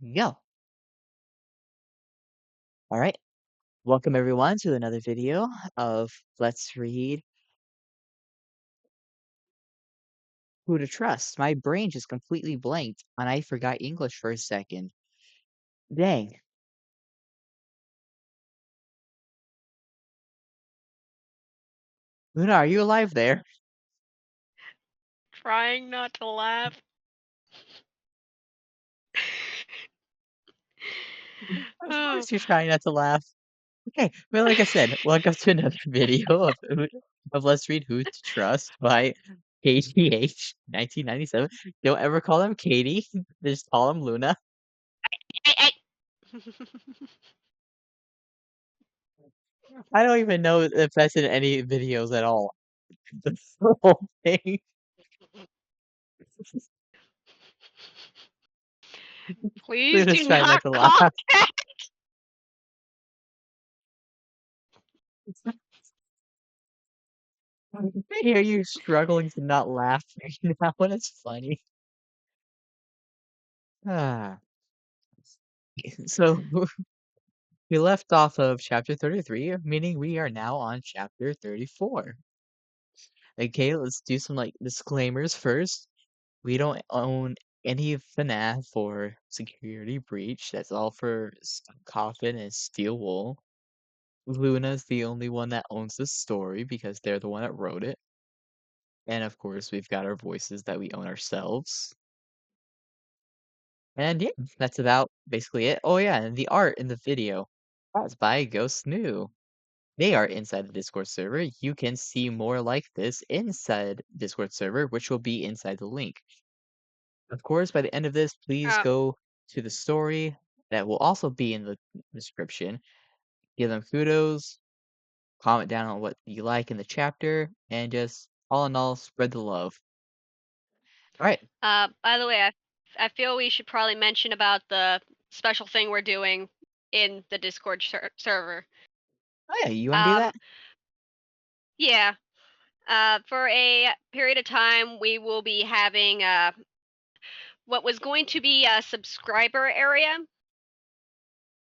Go. All right. Welcome everyone to another video of Let's Read Who to Trust. My brain just completely blanked and I forgot English for a second. Dang. Luna, are you alive there? Trying not to laugh. Of Oh, course you're trying not to laugh. Okay, well, like I said, welcome to another video of Let's Read Who to Trust by KDH1997. Don't ever call him Katie. Just call him Luna. I I don't even know if that's in any videos at all. The whole thing. Please Luna's do trying not not to laugh. call that. I hear you struggling to not laugh right now, and it's funny. Ah, so we left off of chapter 33, meaning we are now on chapter 34. Okay, let's do some like disclaimers first. We don't own any FNAF for security breach. That's all for Coffin and Steel Wool. Luna's the only one that owns the story because they're the one that wrote it. And of course, we've got our voices that we own ourselves. And yeah, that's about basically it. Oh yeah, and the art in the video was by Ghost New. They are inside the Discord server. You can see more like this inside Discord server, which will be inside the link. Of course, by the end of this, please Uh, go to the story that will also be in the description. Give them kudos, comment down on what you like in the chapter, and just all in all, spread the love. All right. by the way, I feel we should probably mention about the special thing we're doing in the Discord server. Oh yeah, you want to do Um, that? yeah. For a period of time, we will be having what was going to be a subscriber area.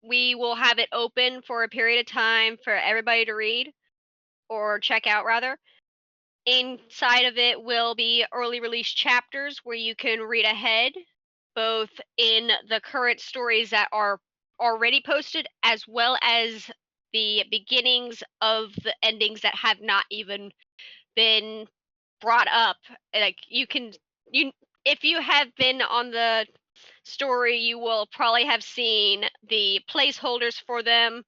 We will have it open for a period of time for everybody to read or check out, rather. Inside of it will be early release chapters where you can read ahead, both in the current stories that are already posted, as well as the beginnings of the endings that have not even been brought up. Like you if you have been on the story, you will probably have seen the placeholders for them,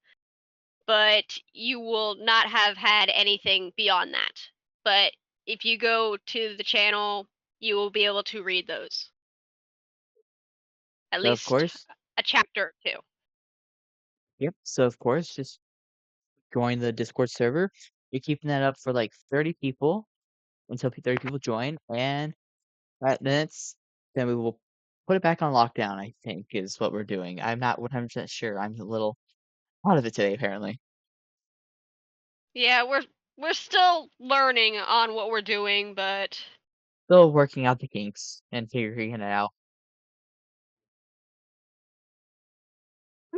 but you will not have had anything beyond that. But if you go to the channel, you will be able to read those. At So of least course, a chapter or two. yep. So of course, just join the Discord server. You're keeping that up for like 30 people until 30 people join, and then we will put it back on lockdown. I think is what we're doing. I'm not 100% sure. I'm a little out of it today, apparently. Yeah, we're still learning on what we're doing, but Still working out the kinks and figuring it out.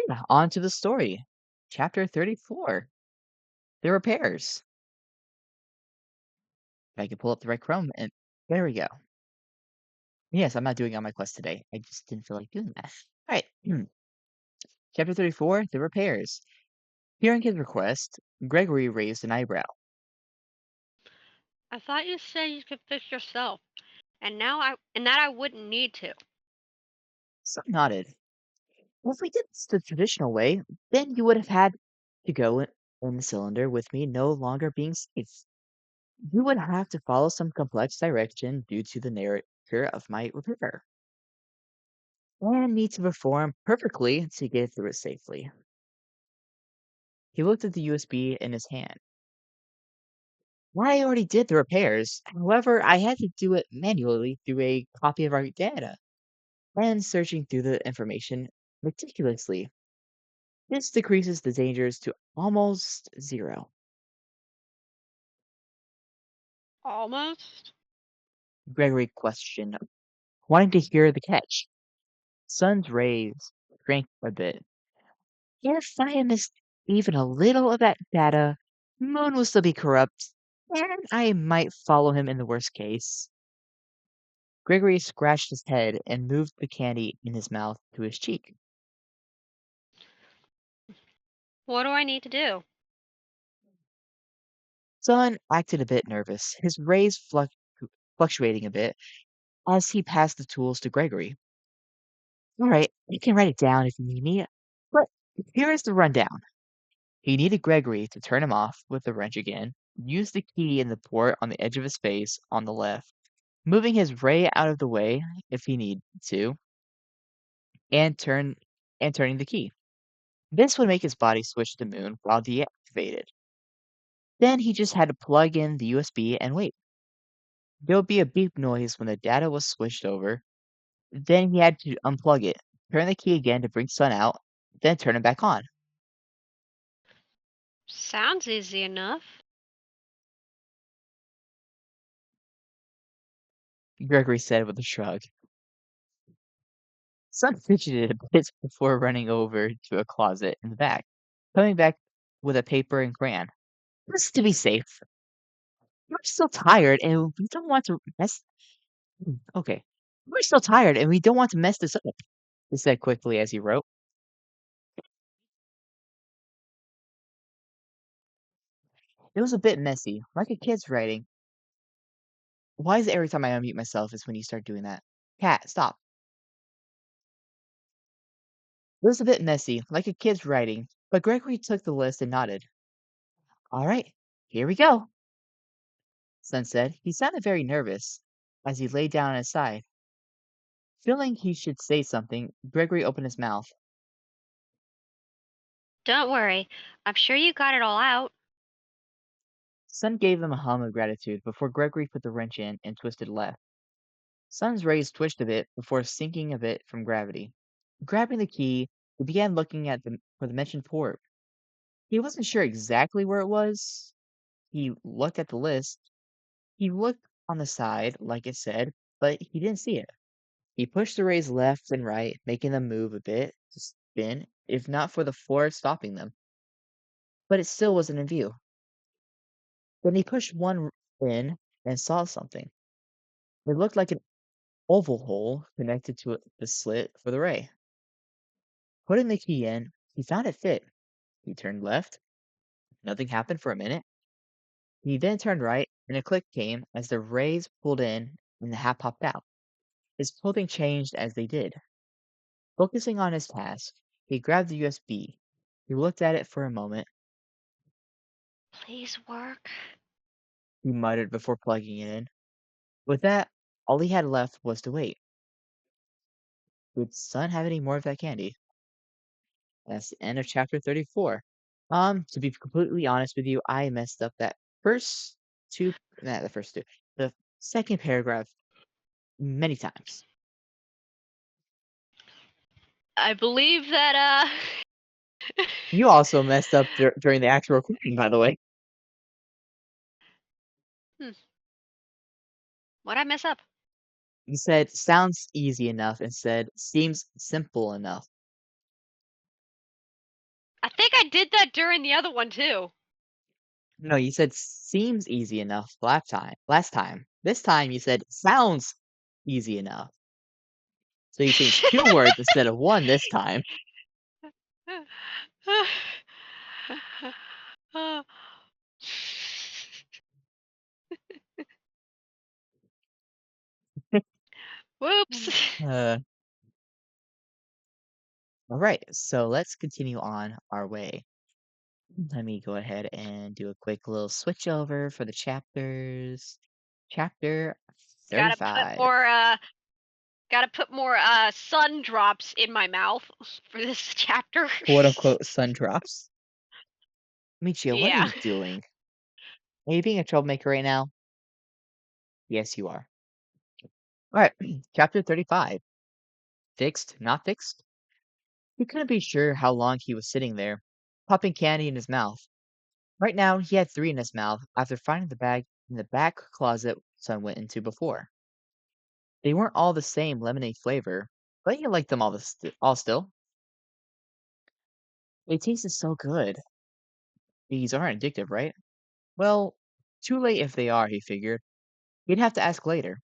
Yeah, on to the story. Chapter 34. The repairs. If I can pull up the right Chrome, and there we go. Yes, I'm not doing it on my quest today. I just didn't feel like doing that. All right. Chapter 34, The Repairs. Hearing his request, Gregory raised an eyebrow. I thought you said you could fix yourself, and that I wouldn't need to. Some nodded. Well, if we did this the traditional way, then you would have had to go in the cylinder with me no longer being safe. You would have to follow some complex direction due to the nature of my repair, and need to perform perfectly to get through it safely. He looked at the USB in his hand. Well, I already did the repairs. However, I had to do it manually through a copy of our data and searching through the information meticulously. This decreases the dangers to almost zero. Almost. Gregory questioned, wanting to hear the catch. Sun's rays shrank a bit. If I missed even a little of that data, Moon will still be corrupt, and I might follow him in the worst case. Gregory scratched his head and moved the candy in his mouth to his cheek. What do I need to do? Sun acted a bit nervous, his rays fluctuating a bit as he passed the tools to Gregory. All right, you can write it down if you need me, but here is the rundown. He needed Gregory to turn him off with the wrench again, use the key in the port on the edge of his face on the left, moving his ray out of the way if he needed to, and turning the key. This would make his body switch to Moon while deactivated. Then he just had to plug in the USB and wait. There would be a beep noise when the data was switched over. Then he had to unplug it, turn the key again to bring Sun out, then turn it back on. Sounds easy enough. Gregory said with a shrug. Sun fidgeted a bit before running over to a closet in the back, coming back with a paper and crayon. Just to be safe. We're still tired and we don't want to mess. Okay. We're still tired and we don't want to mess this up, he said quickly as he wrote. It was a bit messy, like a kid's writing. Why is it every time I unmute myself is when you start doing that? Cat, stop. It was a bit messy, like a kid's writing, but Gregory took the list and nodded. All right, here we go, Sun said. He sounded very nervous as he lay down on his side. Feeling he should say something, Gregory opened his mouth. Don't worry. I'm sure you got it all out. Sun gave him a hum of gratitude before Gregory put the wrench in and twisted left. Sun's rays twitched a bit before sinking a bit from gravity. Grabbing the key, he began looking for the mentioned port. He wasn't sure exactly where it was. He looked at the list. He looked on the side, like it said, but he didn't see it. He pushed the rays left and right, making them move a bit to spin, if not for the floor stopping them. But it still wasn't in view. Then he pushed one in and saw something. It looked like an oval hole connected to the slit for the ray. Putting the key in, he found it fit. He turned left. Nothing happened for a minute. He then turned right, and a click came as the rays pulled in and the hat popped out. His clothing changed as they did. Focusing on his task, he grabbed the USB. He looked at it for a moment. Please work. He muttered before plugging it in. With that, all he had left was to wait. Would Sun have any more of that candy? That's the end of chapter 34. To be completely honest with you, I messed up that first two, not the first two, the second paragraph many times. I believe that You also messed up during the actual recording, by the way. hmm, what'd I mess up? You said sounds easy enough instead seems simple enough. I think I did that during the other one too. No, you said seems easy enough last time. Last time. This time you said sounds easy enough. So you changed two words instead of one this time. Whoops. Uh, all right, so let's continue on our way. Let me go ahead and do a quick little switch over for the chapters. Chapter Gotta put 35. more sun drops in my mouth for this chapter. Quote unquote sun drops. Michio, what are Yeah. you doing? Are you being a troublemaker right now? Yes, you are. Alright, chapter 35. Fixed, not fixed? He couldn't be sure how long he was sitting there, popping candy in his mouth. Right now, he had three in his mouth after finding the bag in the back closet Sun went into before. They weren't all the same lemonade flavor. but you like them all still. They tasted so good. These aren't addictive, right? Well, too late if they are, he figured. He'd have to ask later.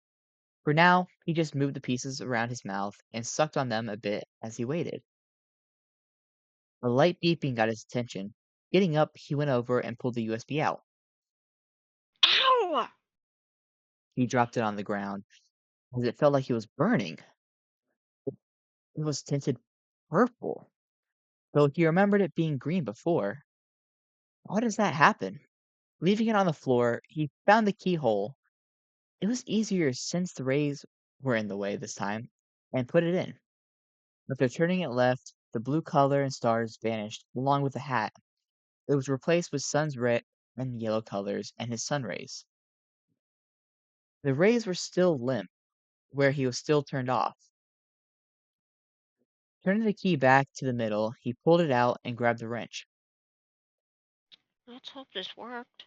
For now, he just moved the pieces around his mouth and sucked on them a bit as he waited. A light beeping got his attention. Getting up, he went over and pulled the USB out. Ow! He dropped it on the ground as it felt like he was burning. It was tinted purple, though he remembered it being green before. How does that happen? Leaving it on the floor, he found the keyhole. It was easier since the rays were in the way this time, and put it in. After turning it left, the blue color and stars vanished along with the hat. It was replaced with sun's red and yellow colors and his sun rays. The rays were still limp, where he was still turned off. Turning the key back to the middle, he pulled it out and grabbed the wrench. Let's hope this worked.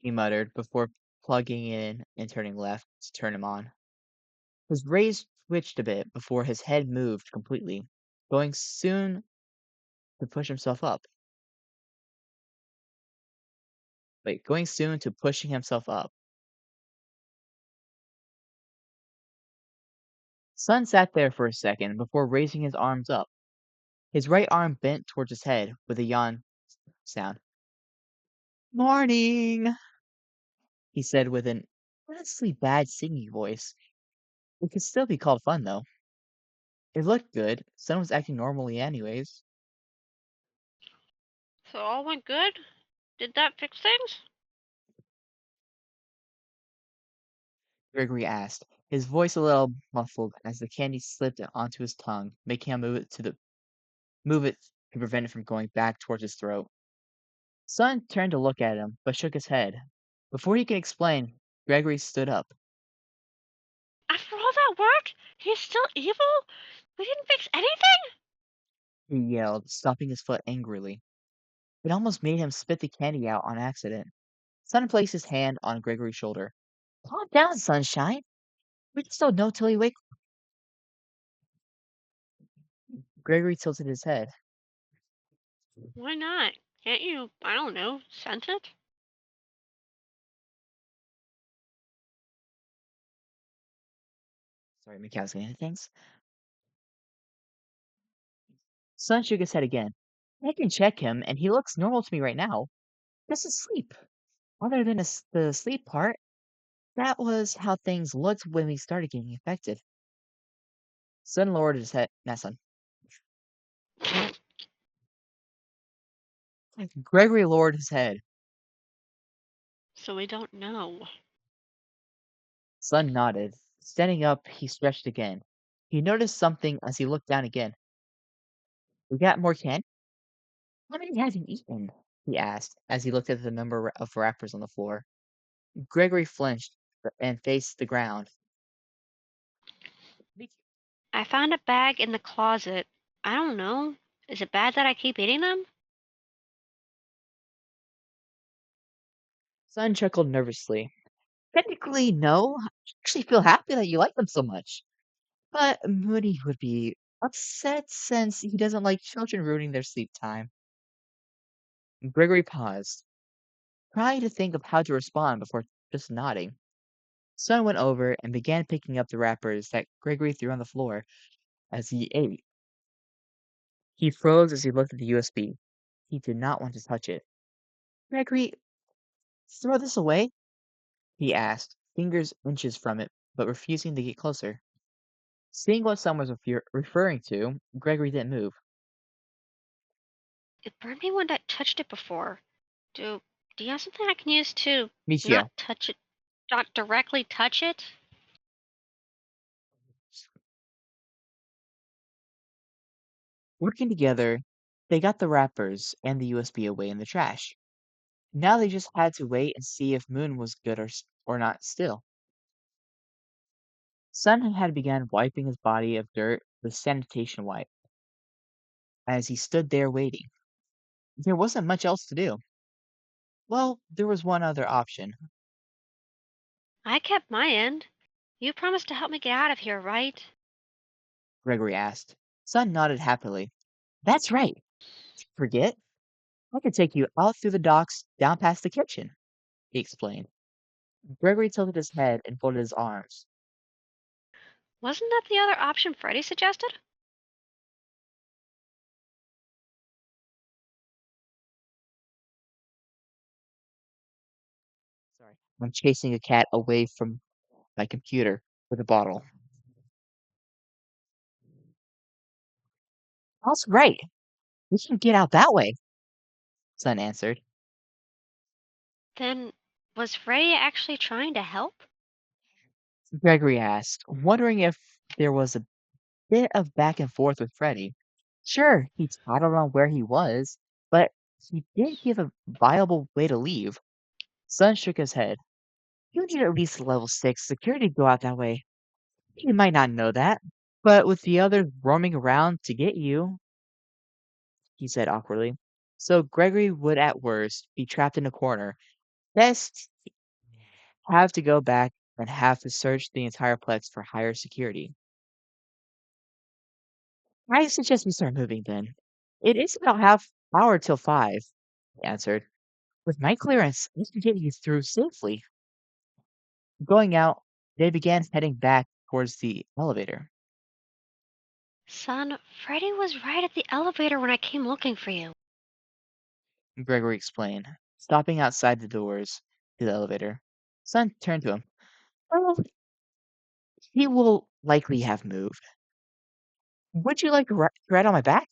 He muttered before plugging in and turning left to turn him on. His rays twitched a bit before his head moved completely, going soon to push himself up. Going soon to pushing himself up. Sun sat there for a second before raising his arms up. His right arm bent towards his head with a yawn sound. Morning, he said with an honestly bad singing voice. It could still be called fun, though. It looked good. Sun was acting normally anyways. So all went good? Did that fix things? Gregory asked, his voice a little muffled as the candy slipped onto his tongue, making him move it to prevent it from going back towards his throat. Sun turned to look at him, but shook his head. Before he could explain, Gregory stood up. After all that work, he's still evil? We didn't fix anything? He yelled, stomping his foot angrily. It almost made him spit the candy out on accident. Sun placed his hand on Gregory's shoulder. Calm down, Sunshine. We just don't know till he wakes. Gregory tilted his head. Why not? Can't you, I don't know, scent it? Sorry, Mikowski, things. Sun shook his head again. I can check him, and he looks normal to me right now. Just asleep. Other than the sleep part, that was how things looked when we started getting infected. Sun lowered his head. Not Sun. Gregory lowered his head. So we don't know. Sun nodded. Standing up, he stretched again. He noticed something as he looked down again. We got more candy? How many have you eaten? He asked as he looked at the number of wrappers on the floor. Gregory flinched and faced the ground. I found a bag in the closet. I don't know. Is it bad that I keep eating them? Sun chuckled nervously. Technically, no. I actually feel happy that you like them so much. But Moody would be upset since he doesn't like children ruining their sleep time. Gregory paused, trying to think of how to respond before just nodding. Sun went over and began picking up the wrappers that Gregory threw on the floor as he ate. He froze as he looked at the USB. He did not want to touch it. Gregory, throw this away? He asked, fingers inches from it, but refusing to get closer. Seeing what Sun was referring to, Gregory didn't move. It burned me when I touched it before. Do do you have something I can use to not Michio. touch it, not directly touch it? Working together, they got the wrappers and the USB away in the trash. Now they just had to wait and see if Moon was good or not still. Sun had begun wiping his body of dirt with sanitation wipe as he stood there waiting. There wasn't much else to do. Well, there was one other option. I kept my end. You promised to help me get out of here, right? Gregory asked. Son nodded happily. That's right. Forget? I could take you out through the docks down past the kitchen, he explained. Gregory tilted his head and folded his arms. Wasn't that the other option Freddy suggested? Sorry. I'm chasing a cat away from my computer with a bottle. That's right. We can get out that way, Son answered. Then, was Freddy actually trying to help? Gregory asked, wondering if there was a bit of back and forth with Freddy. Sure, he tattled on where he was, but he did give a viable way to leave. Son shook his head. You need at least level 6 security to go out that way. You might not know that, but with the others roaming around to get you, he said awkwardly. So Gregory would at worst be trapped in a corner. Best have to go back and have to search the entire plex for higher security. I suggest we start moving then. It is about half hour till 5, he answered. With my clearance, I can get you through safely. Going out, they began heading back towards the elevator. Son, Freddy was right at the elevator when I came looking for you. Gregory explained, stopping outside the doors to the elevator. Son turned to him. Well, he will likely have moved. Would you like to ride on my back?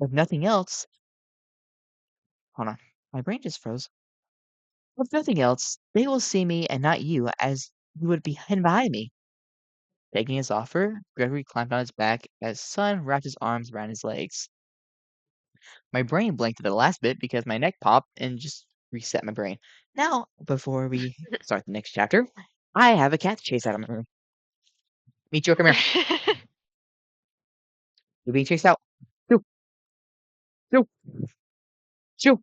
If nothing else, hold on, my brain just froze. If nothing else, they will see me and not you, as you would be hidden behind me. Taking his offer, Gregory climbed on his back as Son wrapped his arms around his legs. My brain blanked at the last bit because my neck popped and just reset my brain. Now, before we start the next chapter, I have a cat to chase out of my room. Micho, come here. You're being chased out. Shoo, shoo, shoo.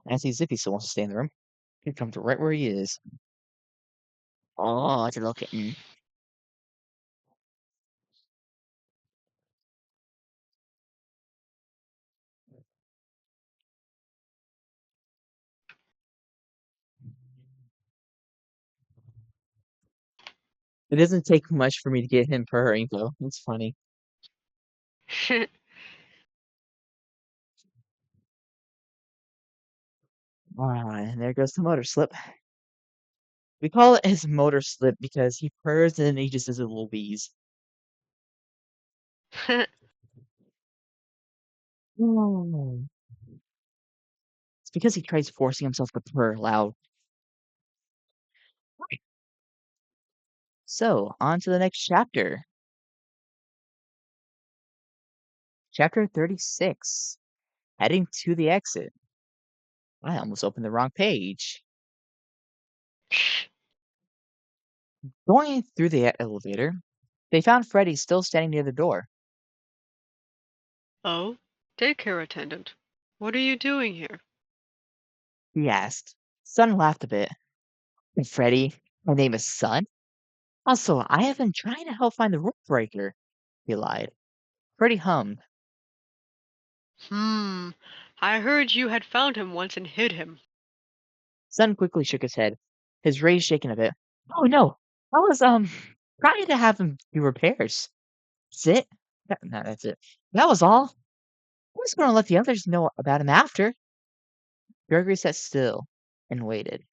I see Zippy still wants to stay in the room. He comes right where he is. Oh, it's a little kitten. It doesn't take much for me to get him purring, though. It's funny. Ah, and there goes the motor slip. We call it his motor slip because he purrs and then he just does a little wheeze. Oh. It's because he tries forcing himself to purr loud. Right. So, on to the next chapter. Chapter 36. Heading to the exit. I almost opened the wrong page. Going through the elevator, they found Freddy still standing near the door. Oh, daycare attendant. What are you doing here? He asked. Sun laughed a bit. Freddy, my name is Sun. Also, I have been trying to help find the rule breaker, he lied. Freddy hummed. I heard you had found him once and hid him. Sun quickly shook his head, his rays shaking a bit. Oh no, I was trying to have him do repairs. That's it. No, that's it. That was all. I was going to let the others know about him after. Gregory sat still and waited.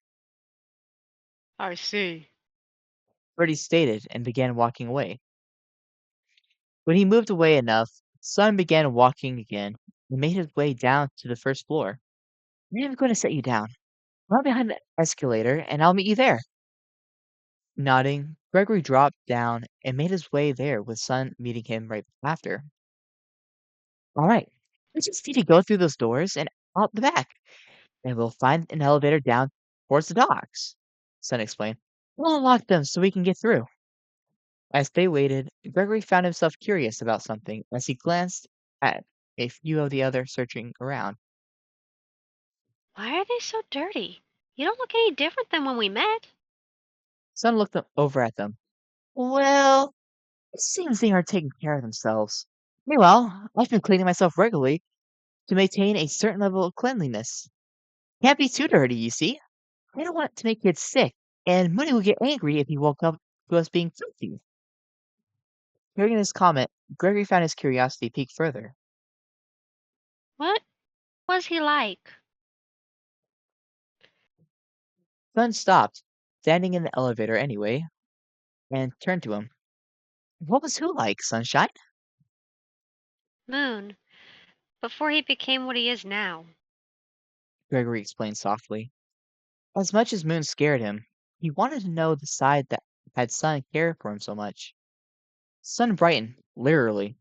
I see. Freddy stated and began walking away. When he moved away enough, Sun began walking again and made his way down to the first floor. I'm going to set you down. Run behind the escalator and I'll meet you there. Nodding, Gregory dropped down and made his way there with Sun meeting him right after. All right, we just need to go through those doors and out the back, and we'll find an elevator down towards the docks, Sun explained. We'll unlock them so we can get through. As they waited, Gregory found himself curious about something as he glanced at a few of the others searching around. Why are they so dirty? You don't look any different than when we met. Sun looked over at them. Well, it seems they are taking care of themselves. Meanwhile, I've been cleaning myself regularly to maintain a certain level of cleanliness. Can't be too dirty, you see. I don't want to make kids sick, and Mooney would get angry if he woke up to us being filthy. Hearing this comment, Gregory found his curiosity pique further. What was he like? Sun stopped, standing in the elevator anyway, and turned to him. What was who like, Sunshine? Moon, before he became what he is now. Gregory explained softly. As much as Moon scared him, he wanted to know the side that had Sun care for him so much. Sun brightened, literally.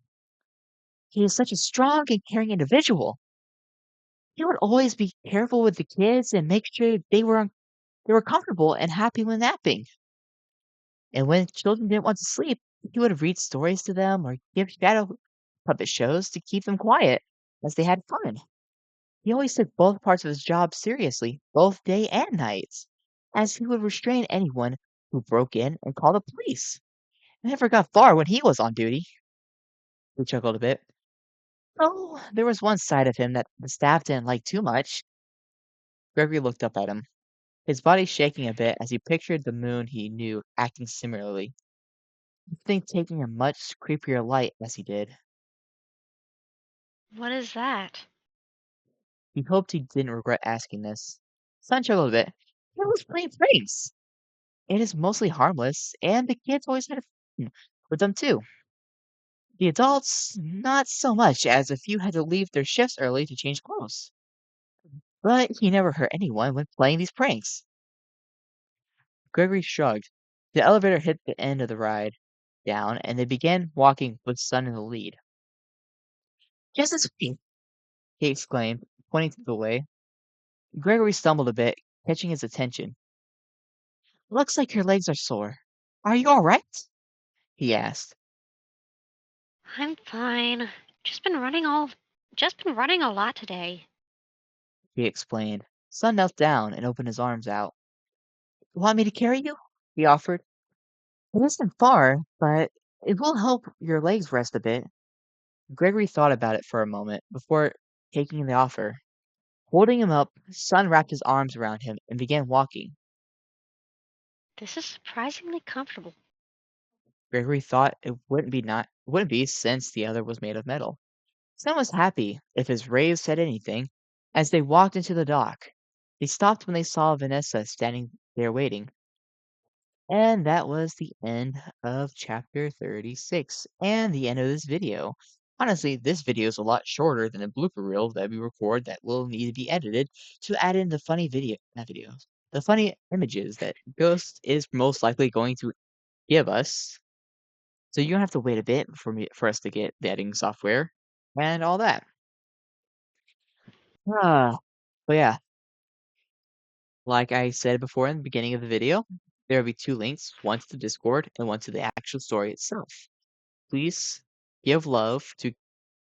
He is such a strong and caring individual. He would always be careful with the kids and make sure they were comfortable and happy when napping. And when children didn't want to sleep, he would read stories to them or give shadow puppet shows to keep them quiet as they had fun. He always took both parts of his job seriously, both day and nights, as he would restrain anyone who broke in and call the police. It never got far when he was on duty. He chuckled a bit. Oh, there was one side of him that the staff didn't like too much. Gregory looked up at him, his body shaking a bit as he pictured the moon he knew acting similarly. You'd think taking a much creepier light as he did. What is that? He hoped he didn't regret asking this. Sun chuckled a bit. It was playing pranks. It is mostly harmless, and the kids always had fun with them too. The adults, not so much, as a few had to leave their shifts early to change clothes. But he never hurt anyone when playing these pranks. Gregory shrugged. The elevator hit the end of the ride down, and they began walking with Sun in the lead. Just this way, he exclaimed, pointing to the way. Gregory stumbled a bit, catching his attention. Looks like your legs are sore. Are you all right? He asked. I'm fine. Just been running all just been running a lot today. He explained. Sun knelt down and opened his arms out. Want me to carry you? He offered. It isn't far, but it will help your legs rest a bit. Gregory thought about it for a moment before taking the offer. Holding him up, Sun wrapped his arms around him and began walking. This is surprisingly comfortable. Gregory thought it wouldn't be since the other was made of metal. Sun was happy, if his rays said anything, as they walked into the dock. They stopped when they saw Vanessa standing there waiting. And that was the end of chapter 36 and the end of this video. Honestly, this video is a lot shorter than a blooper reel that we record that will need to be edited to add in the funny not videos, the funny images that Ghost is most likely going to give us. So you don't have to wait a bit for us to get the editing software and all that. Ah, but yeah, like I said before in the beginning of the video, there will be two links, one to the Discord and one to the actual story itself. Please give love to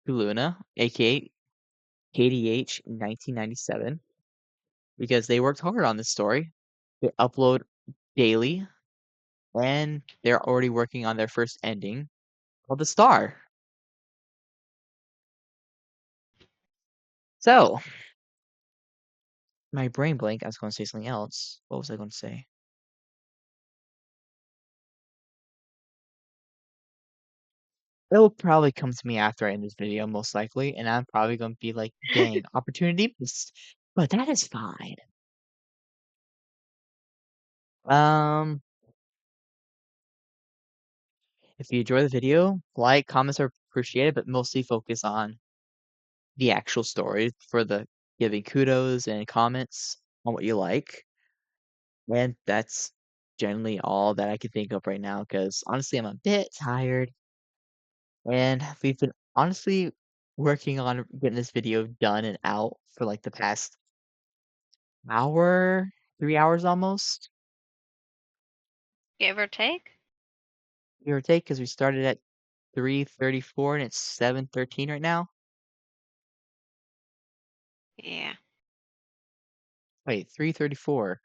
Luna, aka KDH1997, because they worked hard on this story. They upload daily, and they're already working on their first ending called The Star. So, my brain blank, I was going to say something else. What was I going to say? It'll probably come to me after I end this video, most likely, and I'm probably going to be like, dang, opportunity missed. But that is fine. Um, if you enjoy the video, like, comments are appreciated, but mostly focus on the actual story for the giving kudos and comments on what you like. And that's generally all that I can think of right now because honestly, I'm a bit tired. And we've been honestly working on getting this video done and out for like the past hour, 3 hours almost, Give or take? give or take, because we started at 3:34 and it's 7:13 right now. Yeah. Wait, 3:34.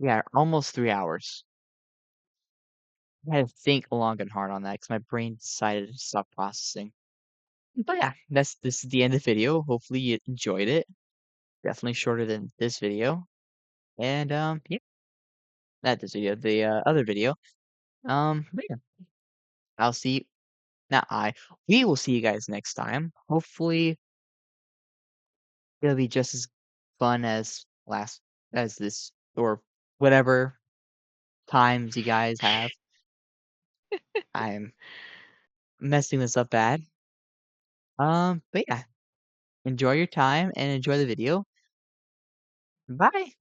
Yeah, almost 3 hours. I had to think long and hard on that because my brain decided to stop processing. But yeah, this is the end of the video. Hopefully you enjoyed it. Definitely shorter than this video. And yeah, not this video, the other video. But yeah, I'll see not I. We will see you guys next time. Hopefully it'll be just as fun as this or whatever times you guys have. I'm messing this up bad. But yeah, enjoy your time and enjoy the video. Bye.